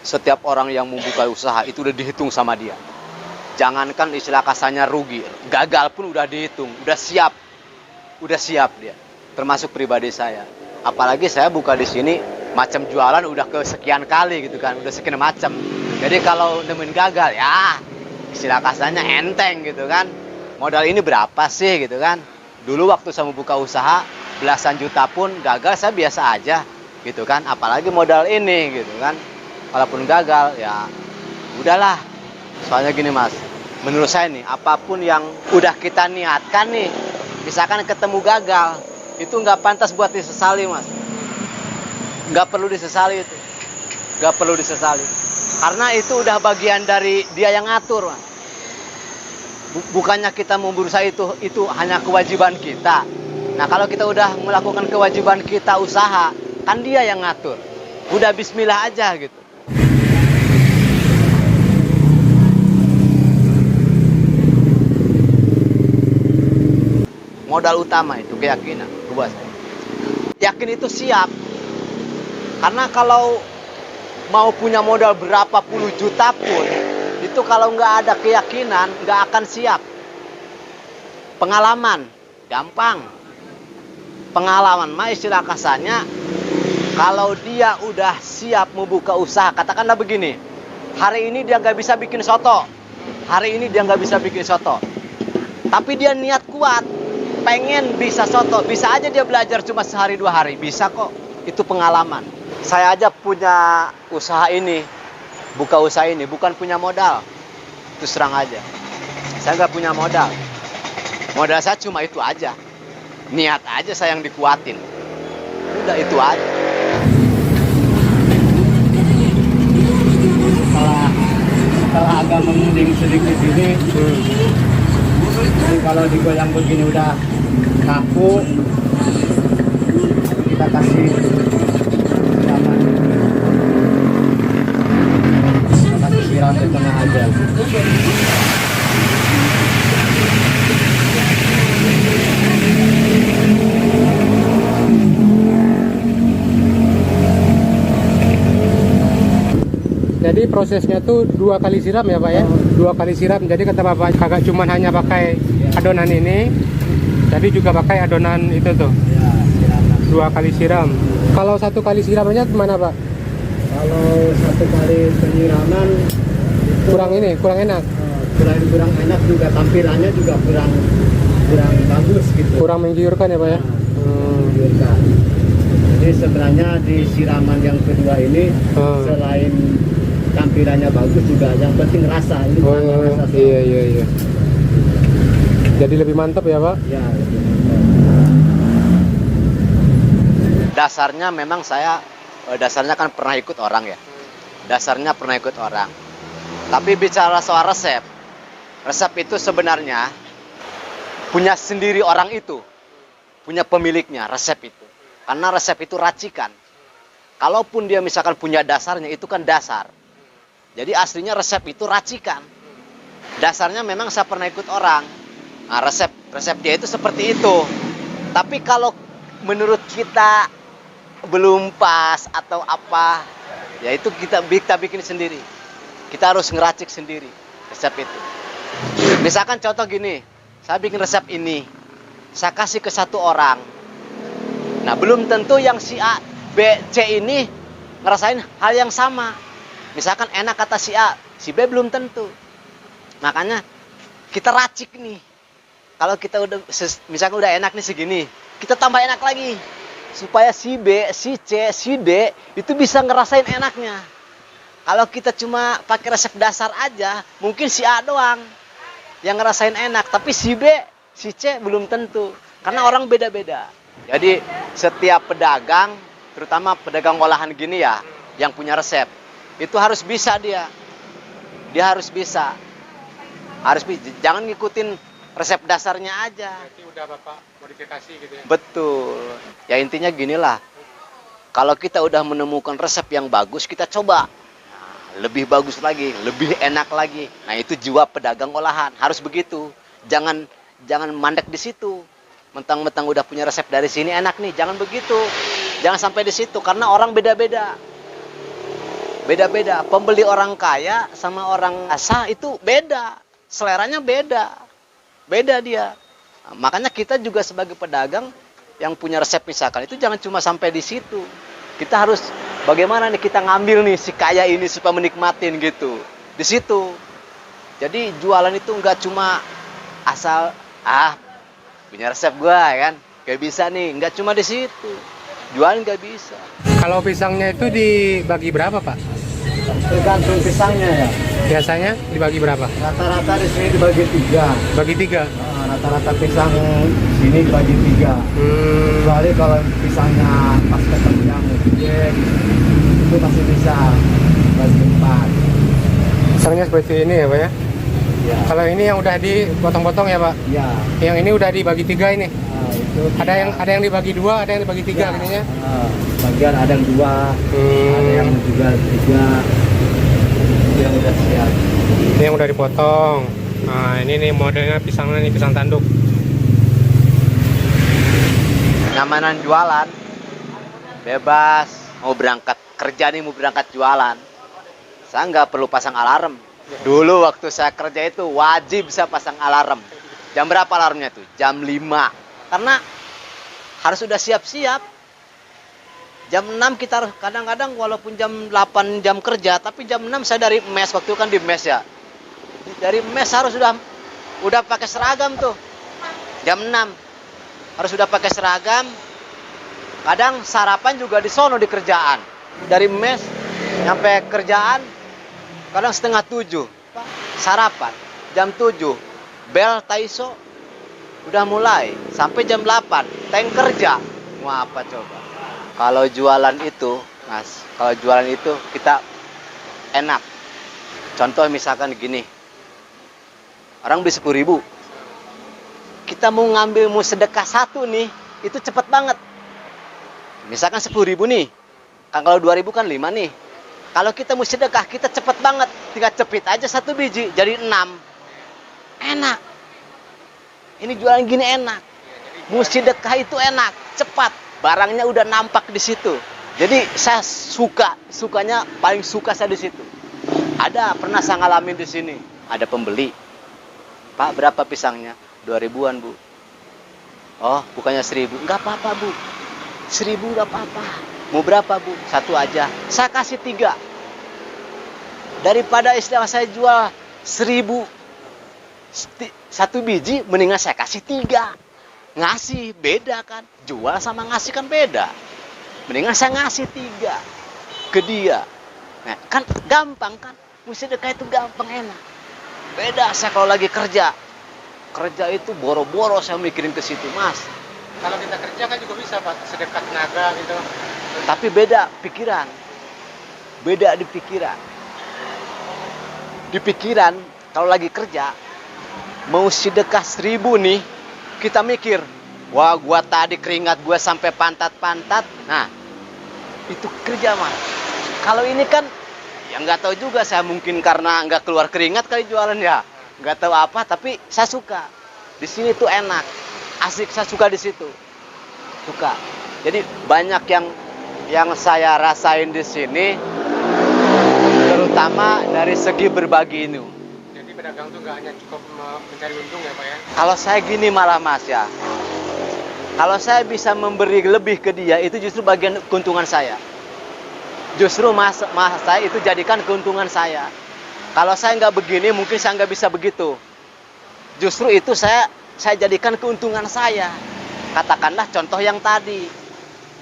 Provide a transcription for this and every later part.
Setiap orang yang membuka usaha itu udah dihitung sama dia. Jangankan istilah kasarnya rugi, gagal pun udah dihitung, udah siap dia. Termasuk pribadi saya. Apalagi saya buka di sini macam jualan udah kesekian kali gitu kan, udah sekian macam. Jadi kalau nemuin gagal ya istilah kasarnya enteng gitu kan. Modal ini berapa sih gitu kan. Dulu waktu saya membuka usaha belasan juta pun gagal saya biasa aja gitu kan. Apalagi modal ini gitu kan. Walaupun gagal ya udahlah. Soalnya gini Mas, menurut saya nih apapun yang udah kita niatkan nih, misalkan ketemu gagal, itu nggak pantas buat disesali Mas. Nggak perlu disesali itu, nggak perlu disesali. Karena itu udah bagian dari dia yang ngatur Mas. Bukannya kita mau berusaha itu hanya kewajiban kita. Nah kalau kita udah melakukan kewajiban kita usaha, kan dia yang ngatur. Udah bismillah aja gitu. Modal utama itu keyakinan, buat saya. Yakin itu siap. Karena kalau mau punya modal berapa puluh juta pun, itu kalau nggak ada keyakinan, nggak akan siap. Pengalaman, gampang. Pengalaman mah istilah kasarnya, kalau dia udah siap membuka usaha, katakanlah begini, hari ini dia nggak bisa bikin soto, tapi dia niat kuat, pengen bisa soto, bisa aja dia belajar cuma sehari 2 hari, bisa kok. Itu pengalaman. Saya aja punya usaha ini, buka usaha ini, bukan punya modal. Itu serang aja. Saya nggak punya modal. Modal saya cuma itu aja. Niat aja saya yang dikuatin. Udah itu aja. Setelah agak menuding sedikit ini, jadi kalau digoyang begini udah kaku, kita kasih siram di tengah aja. Jadi prosesnya tuh 2 kali siram ya Pak ya? 2 kali siram, jadi kata Bapak kagak cuman hanya pakai adonan ini, tapi juga pakai adonan itu tuh. Ya, 2 kali siram. Kalau 1 kali siramannya mana Pak? Kalau 1 kali penyiraman Kurang enak. kurang enak juga, tampilannya juga kurang bagus gitu. Kurang menggiurkan ya Pak ya? Menggiurkan. Jadi sebenarnya di siraman yang kedua ini selain tampilannya bagus juga yang penting rasa. Ini rasa iya. Jadi lebih mantap ya Pak? Ya, lebih mantap. Dasarnya memang saya kan pernah ikut orang ya. Dasarnya pernah ikut orang. Tapi bicara soal resep itu sebenarnya punya sendiri orang itu. Punya pemiliknya resep itu. Karena resep itu racikan. Kalaupun dia misalkan punya dasarnya, itu kan dasar. Jadi aslinya resep itu racikan. Dasarnya memang saya pernah ikut orang. Nah, resep dia itu seperti itu. Tapi kalau menurut kita belum pas atau apa, ya itu kita bikin sendiri. Kita harus ngeracik sendiri resep itu. Misalkan contoh gini, saya bikin resep ini, saya kasih ke 1 orang. Nah, belum tentu yang si A, B, C ini ngerasain hal yang sama. Misalkan enak kata si A, si B belum tentu. Makanya kita racik nih. Kalau kita misalkan udah enak nih segini, kita tambah enak lagi. Supaya si B, si C, si D itu bisa ngerasain enaknya. Kalau kita cuma pakai resep dasar aja, mungkin si A doang yang ngerasain enak. Tapi si B, si C belum tentu. Karena orang beda-beda. Jadi setiap pedagang, terutama pedagang olahan gini ya, yang punya resep, itu harus bisa dia harus bisa, jangan ngikutin resep dasarnya aja. Berarti udah Bapak modifikasi gitu ya? Betul. Ya intinya ginilah, kalau kita udah menemukan resep yang bagus, kita coba. Nah, lebih bagus lagi, lebih enak lagi. Nah itu jiwa pedagang olahan, harus begitu. Jangan mandek di situ. Mentang-mentang udah punya resep dari sini enak nih, jangan begitu. Jangan sampai di situ, karena orang beda-beda. Beda-beda. Pembeli orang kaya sama orang asa itu beda. Seleranya beda. Beda dia. Nah, makanya kita juga sebagai pedagang yang punya resep misalkan itu jangan cuma sampai di situ. Kita harus bagaimana nih kita ngambil nih si kaya ini supaya menikmatin gitu. Di situ. Jadi jualan itu nggak cuma asal punya resep gua ya kan. Gak bisa nih, nggak cuma di situ. Jualan nggak bisa. Kalau pisangnya itu dibagi berapa, Pak? Tergantung pisangnya ya. Biasanya dibagi berapa? Rata-rata di sini dibagi 3. Bagi 3. Rata-rata pisang sini dibagi 3. Kecuali kalau pisangnya pas ketemu yang gede, itu masih bisa bagi 4. Pisangnya seperti ini ya, Pak ya? Ya. Kalau ini yang udah dipotong-potong ya, Pak? Ya. Yang ini udah dibagi 3 ini. Itu Ada yang dibagi 2, ada yang dibagi 3 ya. gininya. Bagian ada yang 2, ada yang juga 3. Itu yang udah siap. Ini yang udah dipotong. Nah, ini nih modelnya pisangnya nih, pisang tanduk. Nyamanan jualan bebas, mau berangkat kerja nih, mau berangkat jualan, saya nggak perlu pasang alarm. Dulu waktu saya kerja itu wajib saya pasang alarm. Jam berapa alarmnya tuh? Jam 5. Karena harus sudah siap-siap. Jam 6 kita harus, kadang-kadang walaupun jam 8 jam kerja, tapi jam 6 saya dari mes, waktu itu kan di mes ya. Dari mes harus udah pakai seragam tuh. Jam 6 harus sudah pakai seragam. Kadang sarapan juga di sono di kerjaan. Dari mes nyampe kerjaan kadang 6:30 sarapan. Jam 7 bel taiso udah mulai sampai jam 8 tank kerja. Mau apa coba? Kalau jualan itu, Mas, kalau jualan itu kita enak. Contoh misalkan gini. Orang beli 10.000. Kita mau sedekah 1 nih, itu cepet banget. Misalkan 10.000 nih. Kan kalau 2.000 kan 5 nih. Kalau kita mau sedekah, kita cepet banget. Tinggal cepit aja 1 biji, jadi 6. Enak. Ini jualan gini enak. Mau sedekah itu enak, cepat. Barangnya udah nampak di situ. Jadi saya sukanya paling suka saya di situ. Pernah saya ngalamin di sini. Ada pembeli. Pak, berapa pisangnya? 2.000-an, Bu. Oh, bukannya 1.000. Enggak apa-apa, Bu. 1.000 enggak apa-apa. Mau berapa, Bu? 1 aja. Saya kasih 3. Daripada istilah saya jual 1.000 1 biji, mendingan saya kasih 3. Ngasih, beda kan? Jual sama ngasih kan beda. Mendingan saya ngasih 3 ke dia. Nah, kan gampang kan? Sedekah itu gampang, enak. Beda saya kalau lagi kerja. Kerja itu boro-boro saya mikirin ke situ, Mas. Kalau kita kerja kan juga bisa, Pak, sedekah tenaga gitu. Tapi beda pikiran. Beda di pikiran. Di pikiran, kalau lagi kerja, mau sedekah 1.000 nih, kita mikir, wah gua tadi keringat gua sampai pantat-pantat. Nah, itu kerja, Mas. Kalau ini kan, ya nggak tahu juga, saya mungkin karena nggak keluar keringat kali jualan ya. Nggak tahu apa, tapi saya suka. Di sini tuh enak. Asik, saya suka di situ. Suka. Jadi banyak yang saya rasain di sini, terutama dari segi berbagi ini. Jadi pedagang tuh nggak hanya cukup mencari untung ya, Pak ya? Kalau saya gini malah, Mas ya. Kalau saya bisa memberi lebih ke dia, itu justru bagian keuntungan saya. Justru mas saya itu jadikan keuntungan saya. Kalau saya nggak begini, mungkin saya nggak bisa begitu. Justru itu saya jadikan keuntungan saya. Katakanlah contoh yang tadi.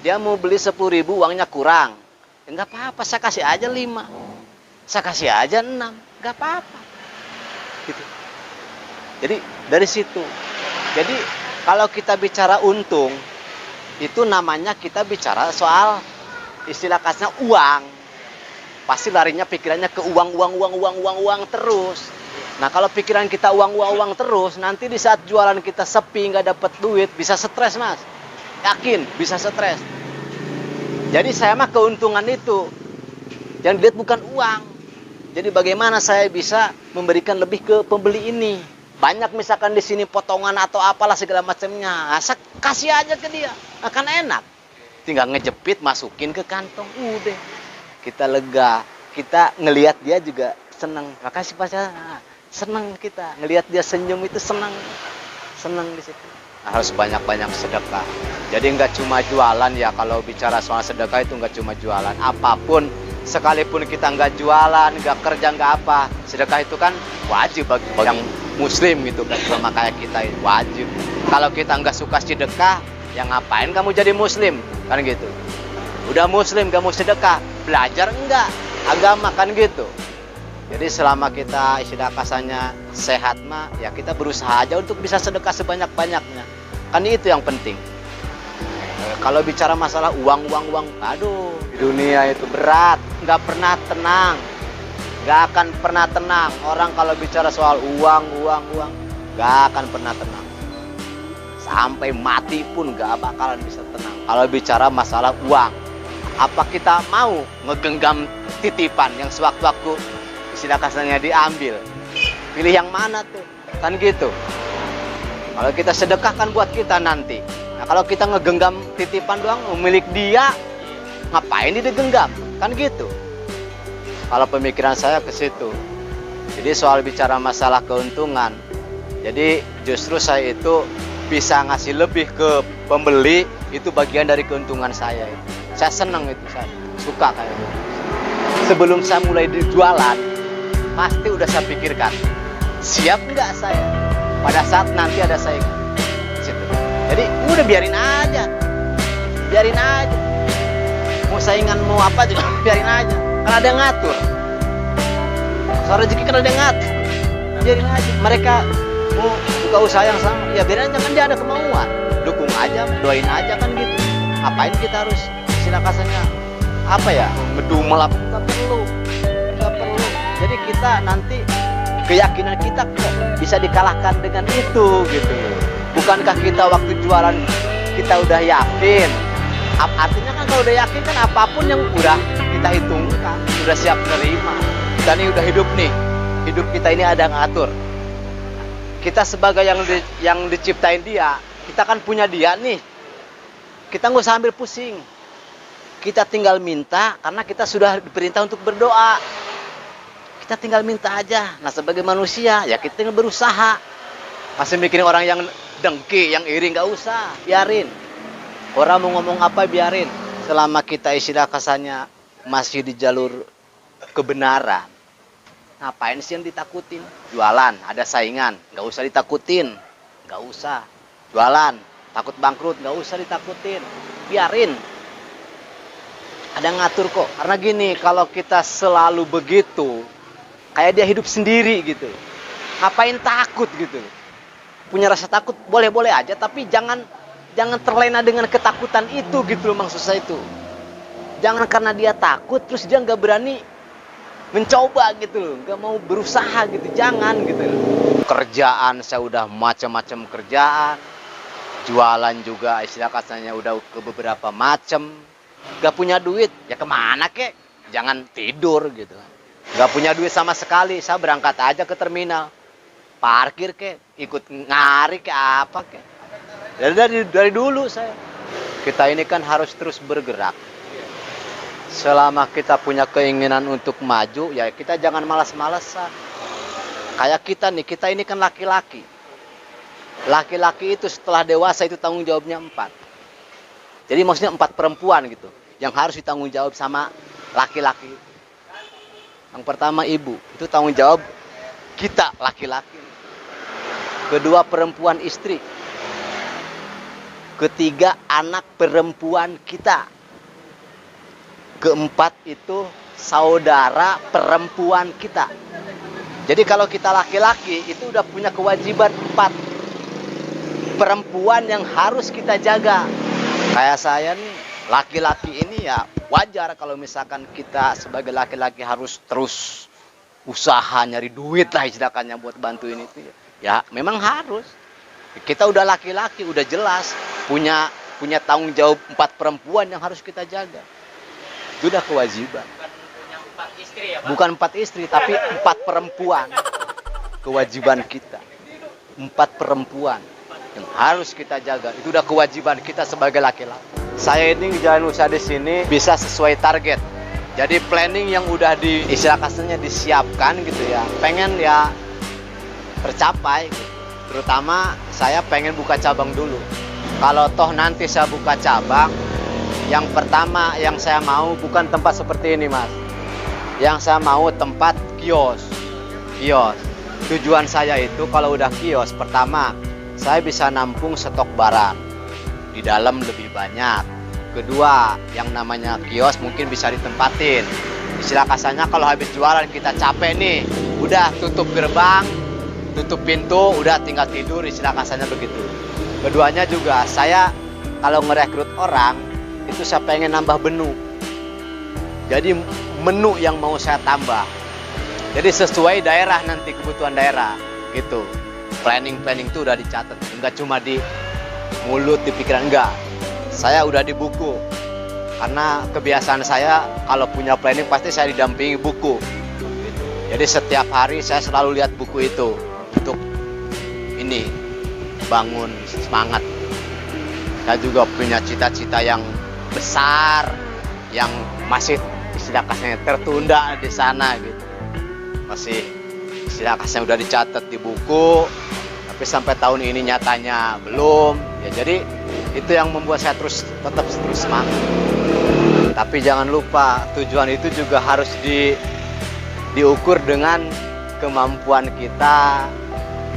Dia mau beli 10.000, uangnya kurang. Ya nggak apa-apa, saya kasih aja 5. Saya kasih aja 6. Nggak apa-apa. Gitu. Jadi dari situ. Jadi kalau kita bicara untung, itu namanya kita bicara soal istilah kasarnya uang. Pasti larinya pikirannya ke uang terus. Nah, kalau pikiran kita uang terus, nanti di saat jualan kita sepi, nggak dapat duit, bisa stres, Mas. Yakin, bisa stres. Jadi saya mah keuntungan itu. Yang dilihat bukan uang. Jadi bagaimana saya bisa memberikan lebih ke pembeli ini. Banyak misalkan di sini potongan atau apalah segala macamnya. Nah, saya kasih aja ke dia. Akan enak. Tinggal ngejepit, masukin ke kantong. Udah. Kita lega. kita ngelihat dia juga senang. Makasih Pak, senang kita ngelihat dia senyum itu senang di situ. Nah, harus banyak-banyak sedekah. Jadi nggak cuma jualan ya, kalau bicara soal sedekah itu nggak cuma jualan. Apapun, sekalipun kita nggak jualan, nggak kerja, nggak apa, sedekah itu kan wajib bagi yang muslim gitu kan, sama kayak kita itu wajib. Kalau kita nggak suka sedekah, ya ngapain kamu jadi muslim kan gitu. Udah muslim gak mau sedekah, belajar enggak agama kan gitu. Jadi selama kita istilah kasarnya sehat mah, ya kita berusaha aja untuk bisa sedekah sebanyak-banyaknya. Kan itu yang penting. Kalau bicara masalah uang, aduh, di dunia itu berat, nggak pernah tenang, nggak akan pernah tenang. Orang kalau bicara soal uang, nggak akan pernah tenang. Sampai mati pun nggak bakalan bisa tenang. Kalau bicara masalah uang, apa kita mau ngegenggam titipan yang sewaktu-waktu istilah kasarnya diambil? Pilih yang mana tuh? Kan gitu. Kalau kita sedekah kan buat kita nanti. Nah, kalau kita ngegenggam titipan doang, milik dia, ngapain dia digenggam? Kan gitu. Kalau pemikiran saya ke situ. Jadi soal bicara masalah keuntungan, jadi justru saya itu bisa ngasih lebih ke pembeli, itu bagian dari keuntungan saya itu. Saya senang itu, saya suka kayak gitu. Sebelum saya mulai jualan, pasti udah saya pikirkan, siap nggak saya pada saat nanti ada saingan. Situ. Jadi udah biarin aja, mau saingan mau apa juga biarin aja, karena ada yang ngatur. Soal rezeki kan ada yang ngatur, biarin aja. Mereka mau buka usaha yang sama, ya biarin aja, kan dia ada kemauan, dukung aja, doain aja kan gitu. Ngapain kita harus istilah kasarnya apa ya, ngedumel apa, nggak perlu. Jadi kita nanti keyakinan kita kok bisa dikalahkan dengan itu gitu. Bukankah kita waktu jualan kita udah yakin? Artinya kan kalau udah yakin kan apapun yang udah kita hitungkan, udah siap menerima. Dan ini udah hidup nih, hidup kita ini ada ngatur. Kita sebagai yang diciptain dia, kita kan punya dia nih. Kita nggak usah ambil pusing. Kita tinggal minta karena kita sudah diperintah untuk berdoa. Kita tinggal minta aja. Nah sebagai manusia ya kita tinggal berusaha. Masih mikirin orang yang dengki, yang iri, nggak usah, biarin. Orang mau ngomong apa biarin. Selama kita istilah kasarnya masih di jalur kebenaran, ngapain sih yang ditakutin? Jualan, ada saingan, nggak usah ditakutin, nggak usah. Jualan, takut bangkrut, nggak usah ditakutin, biarin. Ada ngatur kok. Karena gini, kalau kita selalu begitu, kayak dia hidup sendiri gitu. Ngapain takut gitu? Punya rasa takut boleh-boleh aja, tapi jangan terlena dengan ketakutan itu gitu loh, maksud saya itu. Jangan karena dia takut terus dia nggak berani mencoba gitu loh, nggak mau berusaha gitu, jangan gitu loh. Kerjaan saya udah macam-macam kerjaan, jualan juga istilah katanya udah ke beberapa macam. Gak punya duit, ya kemana kek? Jangan tidur gitu. Gak punya duit sama sekali, saya berangkat aja ke terminal. Parkir kek, ikut ngari kek apa kek. Dari dulu saya. Kita ini kan harus terus bergerak. Selama kita punya keinginan untuk maju, ya kita jangan malas-malasan. Kayak kita nih, kita ini kan laki-laki. Laki-laki itu setelah dewasa itu tanggung jawabnya 4. Jadi maksudnya 4 perempuan gitu, yang harus ditanggung jawab sama laki-laki. Yang pertama ibu, itu tanggung jawab kita laki-laki. Kedua perempuan istri. Ketiga anak perempuan kita. Keempat itu saudara perempuan kita. Jadi kalau kita laki-laki itu udah punya kewajiban 4 perempuan yang harus kita jaga. Kayak saya nih, laki-laki ini ya wajar kalau misalkan kita sebagai laki-laki harus terus usaha nyari duit lah istilahnya buat bantuin itu. Ya memang harus. Kita udah laki-laki, udah jelas punya tanggung jawab 4 perempuan yang harus kita jaga. Itu udah kewajiban. Bukan 4 istri, tapi 4 perempuan. Kewajiban kita. 4 perempuan yang harus kita jaga. Itu udah kewajiban kita sebagai laki-laki. Saya ini jalan usaha di sini bisa sesuai target. Jadi planning yang udah istilah kasarnya disiapkan gitu ya, pengen ya tercapai gitu. Terutama saya pengen buka cabang dulu. Kalau toh nanti saya buka cabang, yang pertama yang saya mau bukan tempat seperti ini, Mas. Yang saya mau tempat kios. Tujuan saya itu kalau udah kios, pertama saya bisa nampung stok barang di dalam lebih banyak. Kedua, yang namanya kios mungkin bisa ditempatin. Istilah kasarnya kalau habis jualan kita capek nih, udah tutup gerbang, tutup pintu, udah tinggal tidur, istilah kasarnya begitu. Keduanya juga saya kalau ngerekrut orang itu saya pengen nambah menu. Jadi menu yang mau saya tambah. Jadi sesuai daerah nanti, kebutuhan daerah gitu. Planning itu udah dicatat, enggak cuma di mulut, di pikiran, enggak. Saya udah di buku. Karena kebiasaan saya kalau punya planning pasti saya didampingi buku. Gitu. Jadi setiap hari saya selalu lihat buku itu untuk ini bangun semangat. Saya juga punya cita-cita yang besar yang masih istilah kasarnya tertunda di sana gitu. Masih istilah kasarnya udah dicatat di buku, tapi sampai tahun ini nyatanya belum. Ya jadi itu yang membuat saya tetap terus semangat. Tapi jangan lupa tujuan itu juga harus diukur dengan kemampuan kita.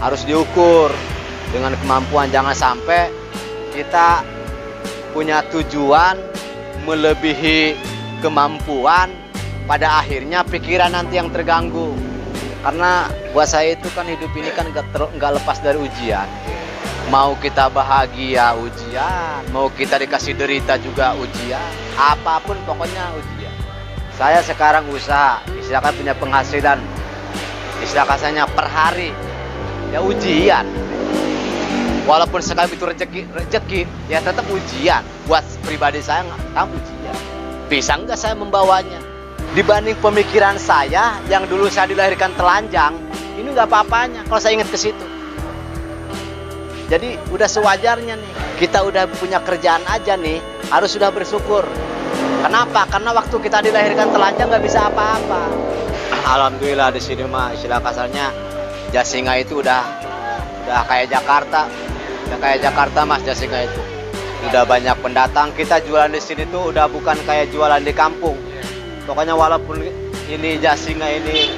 Harus diukur dengan kemampuan, jangan sampai kita punya tujuan melebihi kemampuan, pada akhirnya pikiran nanti yang terganggu. Karena buat saya itu kan hidup ini kan nggak lepas dari ujian. Mau kita bahagia ujian, mau kita dikasih derita juga ujian, apapun pokoknya ujian. Saya sekarang usaha, istilahnya punya penghasilan, istilah kasarnya per hari, ya ujian. Walaupun sekali itu rezeki, ya tetap ujian. Buat pribadi saya nggak ujian. Bisa nggak saya membawanya? Dibanding pemikiran saya yang dulu saya dilahirkan telanjang, ini nggak apa-apanya kalau saya ingat ke situ. Jadi udah sewajarnya nih, kita udah punya kerjaan aja nih, harus sudah bersyukur. Kenapa? Karena waktu kita dilahirkan telanjang nggak bisa apa-apa. Alhamdulillah di sini mah istilah kasarnya Jasinga itu udah kayak Jakarta, Mas Jasinga itu. Udah banyak pendatang, kita jualan di sini tuh udah bukan kayak jualan di kampung. Pokoknya walaupun ini Jasinga ini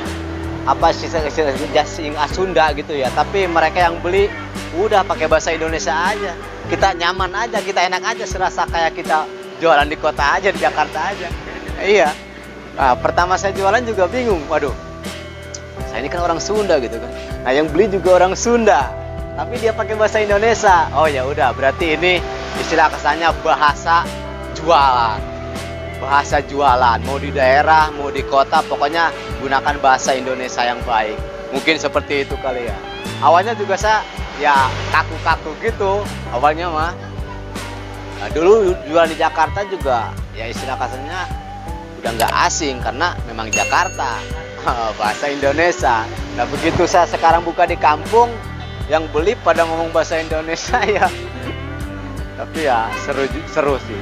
apa sih Jasinga Sunda gitu ya, tapi mereka yang beli udah pakai bahasa Indonesia aja. Kita nyaman aja, kita enak aja, serasa kayak kita jualan di kota aja, di Jakarta aja. Iya. Nah, pertama saya jualan juga bingung. Waduh, saya ini kan orang Sunda gitu kan. Nah, yang beli juga orang Sunda, tapi dia pakai bahasa Indonesia. Oh ya udah, berarti ini istilah kesannya bahasa jualan. Bahasa jualan, mau di daerah, mau di kota, pokoknya gunakan bahasa Indonesia yang baik. Mungkin seperti itu kali ya. Awalnya juga saya ya kaku-kaku gitu awalnya mah. Nah, dulu jual di Jakarta juga ya istilah kasarnya udah nggak asing karena memang Jakarta bahasa Indonesia. Nah begitu saya sekarang buka di kampung, yang beli pada ngomong bahasa Indonesia ya. Tapi ya seru sih.